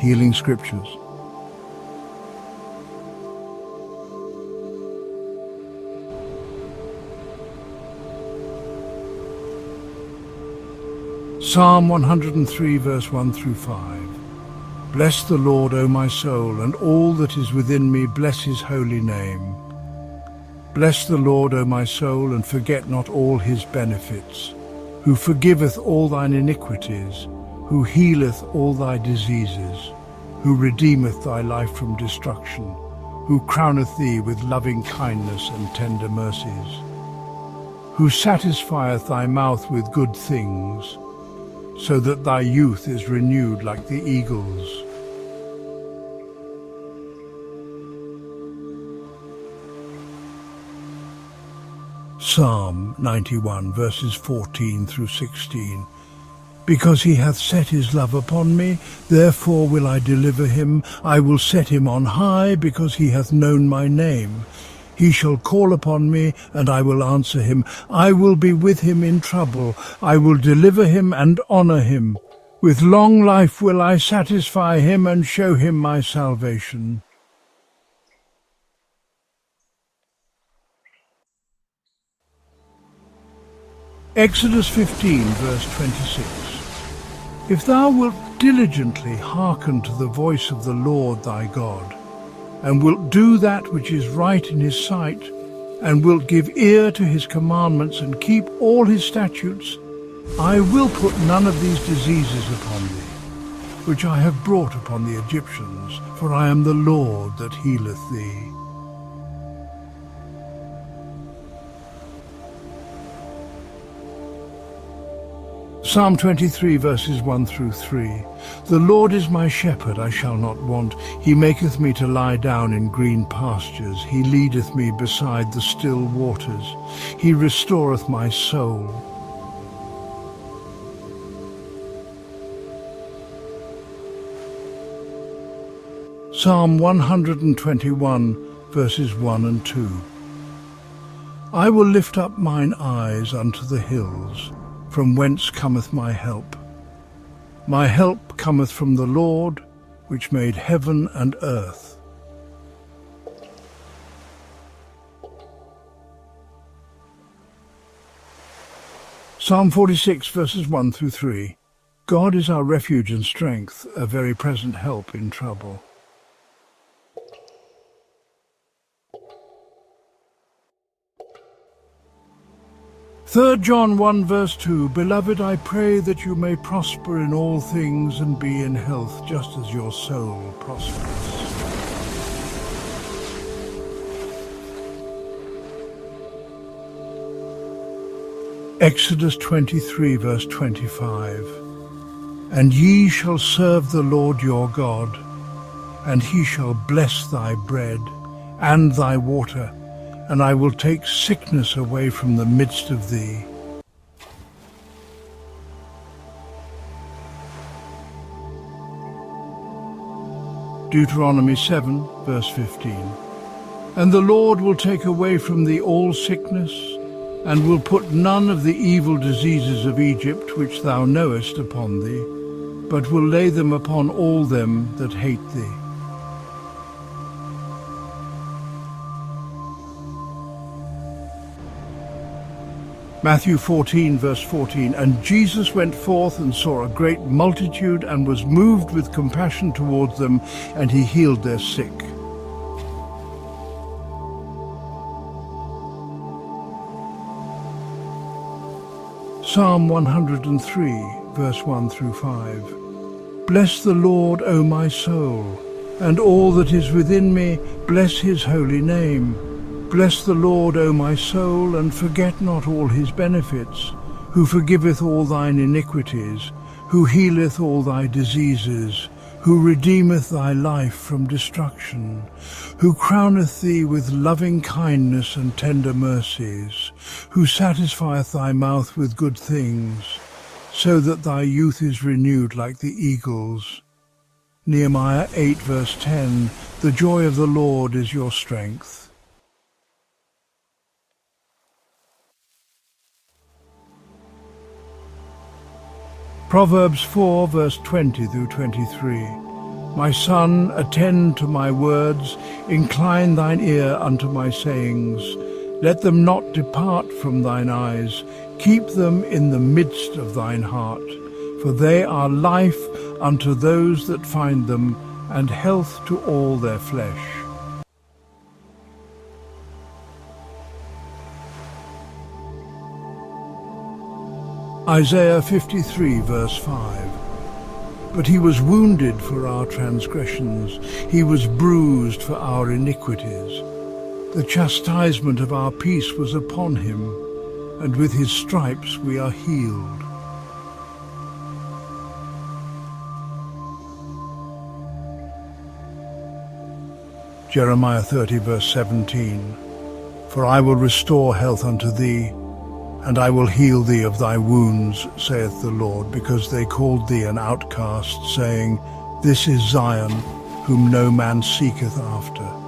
Healing Scriptures. Psalm 103, verse 1 through 5. Bless the Lord, O my soul, and all that is within me, bless his holy name. Bless the Lord, O my soul, and forget not all his benefits, who forgiveth all thine iniquities, who healeth all thy diseases, who redeemeth thy life from destruction, who crowneth thee with loving kindness and tender mercies, who satisfieth thy mouth with good things, so that thy youth is renewed like the eagles. Psalm 91, verses 14 through 16. Because he hath set his love upon me, therefore will I deliver him. I will set him on high, because he hath known my name. He shall call upon me, and I will answer him. I will be with him in trouble. I will deliver him and honor him. With long life will I satisfy him and show him my salvation. Exodus 15, verse 26. If thou wilt diligently hearken to the voice of the Lord thy God, and wilt do that which is right in his sight, and wilt give ear to his commandments, and keep all his statutes, I will put none of these diseases upon thee, which I have brought upon the Egyptians, for I am the Lord that healeth thee. Psalm 23, verses 1 through 3. The Lord is my shepherd, I shall not want. He maketh me to lie down in green pastures. He leadeth me beside the still waters. He restoreth my soul. Psalm 121, verses 1 and 2. I will lift up mine eyes unto the hills, from whence cometh my help? My help cometh from the Lord, which made heaven and earth. Psalm 46, verses 1 through 3. God is our refuge and strength, a very present help in trouble. Third John 1, verse 2. Beloved, I pray that you may prosper in all things and be in health, just as your soul prospers. Exodus 23, verse 25. And ye shall serve the Lord your God, and he shall bless thy bread and thy water, and I will take sickness away from the midst of thee. Deuteronomy 7, verse 15. And the Lord will take away from thee all sickness, and will put none of the evil diseases of Egypt which thou knowest upon thee, but will lay them upon all them that hate thee. Matthew 14, verse 14. And Jesus went forth and saw a great multitude, and was moved with compassion towards them, and he healed their sick. Psalm 103, verse 1 through 5. Bless the Lord, O my soul, and all that is within me, bless his holy name. Bless the Lord, O my soul, and forget not all his benefits, who forgiveth all thine iniquities, who healeth all thy diseases, who redeemeth thy life from destruction, who crowneth thee with loving kindness and tender mercies, who satisfieth thy mouth with good things, so that thy youth is renewed like the eagles. Nehemiah 8, verse 10. The joy of the Lord is your strength. Proverbs 4, verse 20 through 23. My son, attend to my words, incline thine ear unto my sayings. Let them not depart from thine eyes, keep them in the midst of thine heart. For they are life unto those that find them, and health to all their flesh. Isaiah 53 verse 5. But he was wounded for our transgressions, he was bruised for our iniquities. The chastisement of our peace was upon him, and with his stripes we are healed. Jeremiah 30 verse 17. For I will restore health unto thee, and I will heal thee of thy wounds, saith the Lord, because they called thee an outcast, saying, This is Zion, whom no man seeketh after.